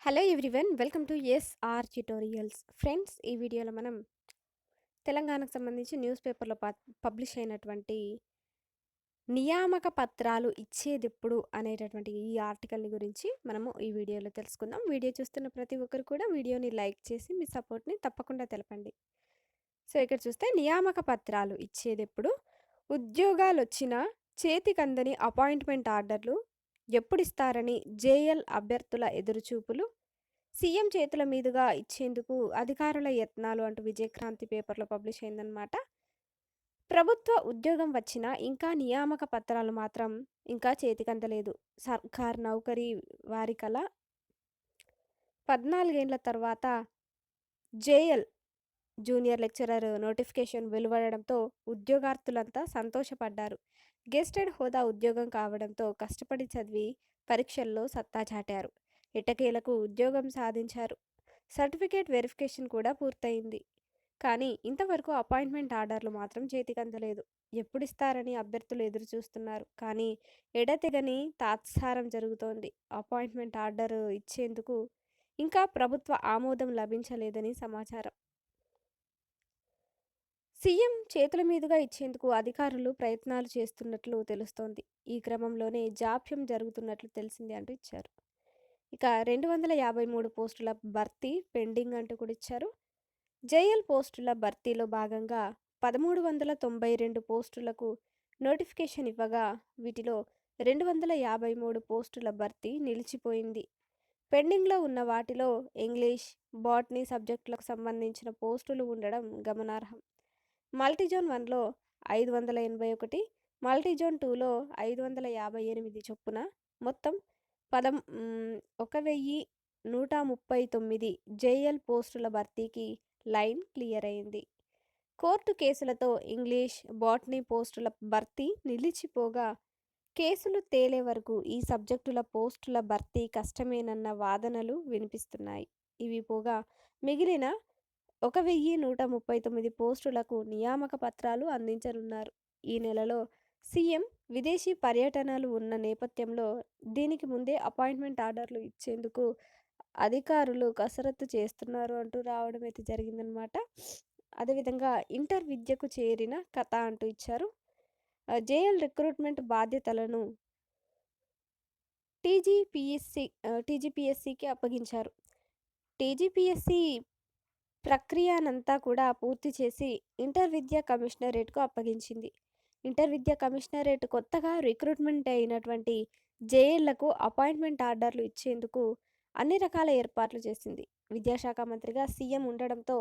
Hello everyone welcome to SR tutorials. Friends, ఈ వీడియోలో మనం తెలంగాణకు సంబంధించి న్యూస్ పేపర్లో పబ్లిష్ అయినటువంటి నియామక పత్రాలు ఇచ్చేదెప్పుడు అనేటటువంటి ఈ ఆర్టికల్ని గురించి మనము ఈ వీడియోలో తెలుసుకుందాం. వీడియో చూస్తున్న ప్రతి ఒక్కరు కూడా వీడియోని లైక్ చేసి మీ సపోర్ట్ని తప్పకుండా తెలపండి. సో ఇక్కడ చూస్తే నియామక పత్రాలు ఇచ్చేదెప్పుడు, ఉద్యోగాలు వచ్చిన చేతికందని అపాయింట్మెంట్ ఆర్డర్లు ఎప్పుడిస్తారని జేఎల్ అభ్యర్థుల ఎదురుచూపులు, సీఎం చేతుల మీదుగా ఇచ్చేందుకు అధికారుల యత్నాలు అంటూ విజయక్రాంతి పేపర్లో పబ్లిష్ అయిందనమాట. ప్రభుత్వ ఉద్యోగం వచ్చినా ఇంకా నియామక పత్రాలు మాత్రం ఇంకా చేతికందలేదు. సర్కార్ నౌకరీ వారికల 14 ఏండ్ల తర్వాత జేఎల్ జూనియర్ లెక్చరర్ నోటిఫికేషన్ వెలువడడంతో ఉద్యోగార్థులంతా సంతోషపడ్డారు. గెస్టెడ్ హోదా ఉద్యోగం కావడంతో కష్టపడి చదివి పరీక్షల్లో సత్తా చాటారు. ఎట్టకేలకు ఉద్యోగం సాధించారు. సర్టిఫికేట్ వెరిఫికేషన్ కూడా పూర్తయింది. కానీ ఇంతవరకు అపాయింట్మెంట్ ఆర్డర్లు మాత్రం చేతికందలేదు. ఎప్పుడిస్తారని అభ్యర్థులు ఎదురు చూస్తున్నారు. కానీ ఎడతెగని తాత్సారం జరుగుతోంది. అపాయింట్మెంట్ ఆర్డర్ ఇచ్చేందుకు ఇంకా ప్రభుత్వ ఆమోదం లభించలేదని సమాచారం. సీఎం చేతుల మీదుగా ఇచ్చేందుకు అధికారులు ప్రయత్నాలు చేస్తున్నట్లు తెలుస్తోంది. ఈ క్రమంలోనే జాప్యం జరుగుతున్నట్లు తెలిసింది అంటూ ఇచ్చారు. ఇక 253 పోస్టుల భర్తీ పెండింగ్ అంటూ కూడా ఇచ్చారు. జేఎల్ పోస్టుల భర్తీలో భాగంగా 1392 పోస్టులకు నోటిఫికేషన్ ఇవ్వగా వీటిలో 253 పోస్టుల భర్తీ నిలిచిపోయింది. పెండింగ్లో ఉన్న వాటిలో ఇంగ్లీష్, బాటనీ సబ్జెక్టులకు సంబంధించిన పోస్టులు ఉండడం గమనార్హం. మల్టీజోన్ 1లో 581, మల్టీజోన్ 2లో 558 చొప్పున మొత్తం 1139 జేఎల్ పోస్టుల భర్తీకి లైన్ క్లియర్ అయింది. కోర్టు కేసులతో ఇంగ్లీష్, బాటనీ పోస్టుల భర్తీ నిలిచిపోగా కేసులు తేలే వరకు ఈ సబ్జెక్టుల పోస్టుల భర్తీ కష్టమేనన్న వాదనలు వినిపిస్తున్నాయి. ఇవి పోగా మిగిలిన 1139 పోస్టులకు నియామక పత్రాలు అందించనున్నారు. ఈ నెలలో సీఎం విదేశీ పర్యటనలు ఉన్న నేపథ్యంలో దీనికి ముందే అపాయింట్మెంట్ ఆర్డర్లు ఇచ్చేందుకు అధికారులు కసరత్తు చేస్తున్నారు అంటూ రావడం అయితే జరిగిందనమాట. అదేవిధంగా ఇంటర్ విద్యకు చేరిన కథ అంటూ ఇచ్చారు. జేఎల్ రిక్రూట్మెంట్ బాధ్యతలను టీజీపీఎస్సీకి అప్పగించారు. టీజీపీఎస్సీ ప్రక్రియనంతా కూడా పూర్తి చేసి ఇంటర్ విద్యా కమిషనరేట్కు అప్పగించింది. ఇంటర్ విద్యా కమిషనరేట్ కొత్తగా రిక్రూట్మెంట్ అయినటువంటి జేఎల్లకు అపాయింట్మెంట్ ఆర్డర్లు ఇచ్చేందుకు అన్ని రకాల ఏర్పాట్లు చేసింది. విద్యాశాఖ మంత్రిగా సీఎం ఉండడంతో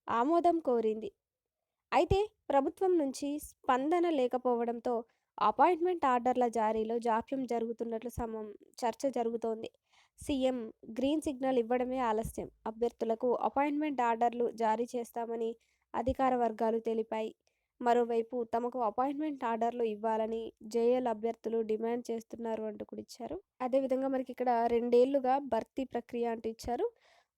ఆమోదం కోరింది. అయితే ప్రభుత్వం నుంచి స్పందన లేకపోవడంతో అపాయింట్మెంట్ ఆర్డర్ల జారీలో జాప్యం జరుగుతున్నట్లు చర్చ జరుగుతోంది. సీఎం గ్రీన్ సిగ్నల్ ఇవ్వడమే ఆలస్యం. అభ్యర్థులకు అపాయింట్మెంట్ ఆర్డర్లు జారీ చేస్తామని అధికార వర్గాలు తెలిపాయి. మరోవైపు తమకు అపాయింట్మెంట్ ఆర్డర్లు ఇవ్వాలని జేఎల్ అభ్యర్థులు డిమాండ్ చేస్తున్నారు అంటూ కూడా ఇచ్చారు. అదేవిధంగా మనకి ఇక్కడ 2 ఏళ్లుగా భర్తీ ప్రక్రియ అంటూ ఇచ్చారు.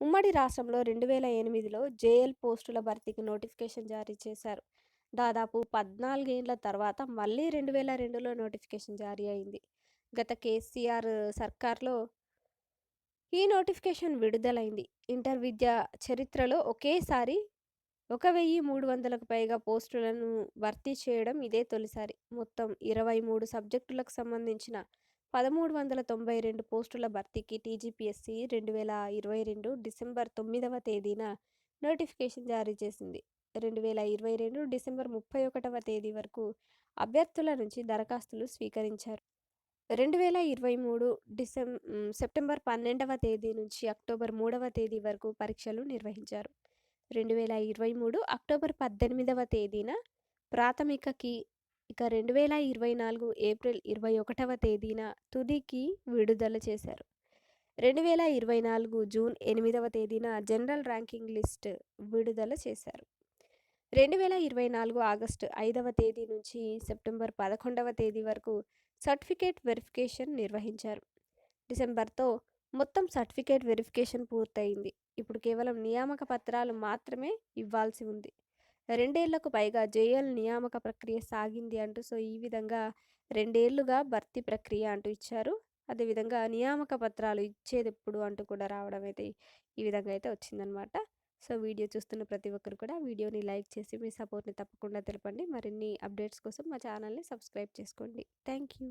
ఉమ్మడి రాష్ట్రంలో 2008లో జేఎల్ పోస్టుల భర్తీకి నోటిఫికేషన్ జారీ చేశారు. దాదాపు 14 ఏండ్ల తర్వాత మళ్ళీ 2002లో నోటిఫికేషన్ జారీ అయింది. గత కేసీఆర్ సర్కార్లో ఈ నోటిఫికేషన్ విడుదలైంది. ఇంటర్ విద్య చరిత్రలో ఒకేసారి 1300కు పైగా పోస్టులను భర్తీ చేయడం ఇదే తొలిసారి. మొత్తం 23 సబ్జెక్టులకు సంబంధించిన 1392 పోస్టుల భర్తీకి టీజీపీఎస్సీ 2022 డిసెంబర్ 9వ తేదీన నోటిఫికేషన్ జారీ చేసింది. 2022 డిసెంబర్ 31వ తేదీ వరకు అభ్యర్థుల నుంచి దరఖాస్తులు స్వీకరించారు. 2023 సెప్టెంబర్ 12వ తేదీ నుంచి అక్టోబర్ 3వ తేదీ వరకు పరీక్షలు నిర్వహించారు. 2023 అక్టోబర్ 18వ తేదీన ప్రాథమికకి, ఇక 2024 ఏప్రిల్ 21వ తేదీన తుదికి విడుదల చేశారు. 2024 జూన్ 8వ తేదీన జనరల్ ర్యాంకింగ్ లిస్ట్ విడుదల చేశారు. 2024 ఆగస్టు 5వ తేదీ నుంచి సెప్టెంబర్ 11వ తేదీ వరకు సర్టిఫికేట్ వెరిఫికేషన్ నిర్వహించారు. డిసెంబర్తో మొత్తం సర్టిఫికేట్ వెరిఫికేషన్ పూర్తయింది. ఇప్పుడు కేవలం నియామక పత్రాలు మాత్రమే ఇవ్వాల్సి ఉంది. 2 ఏళ్లకు పైగా జేఎల్ నియామక ప్రక్రియ సాగింది అంటూ ఈ విధంగా 2 ఏళ్లుగా భర్తీ ప్రక్రియ అంటూ ఇచ్చారు. అదేవిధంగా నియామక పత్రాలు ఇచ్చేదెప్పుడు అంటూ కూడా రావడం అయితే ఈ విధంగా అయితే వచ్చిందనమాట. సో, వీడియో చూస్తున్న ప్రతి ఒక్కరు కూడా వీడియోని లైక్ చేసి మీ సపోర్ట్‌ని తప్పకుండా తెలపండి. మరిన్ని అప్డేట్స్ కోసం మా ఛానల్‌ని సబ్స్క్రైబ్ చేసుకోండి. Thank you.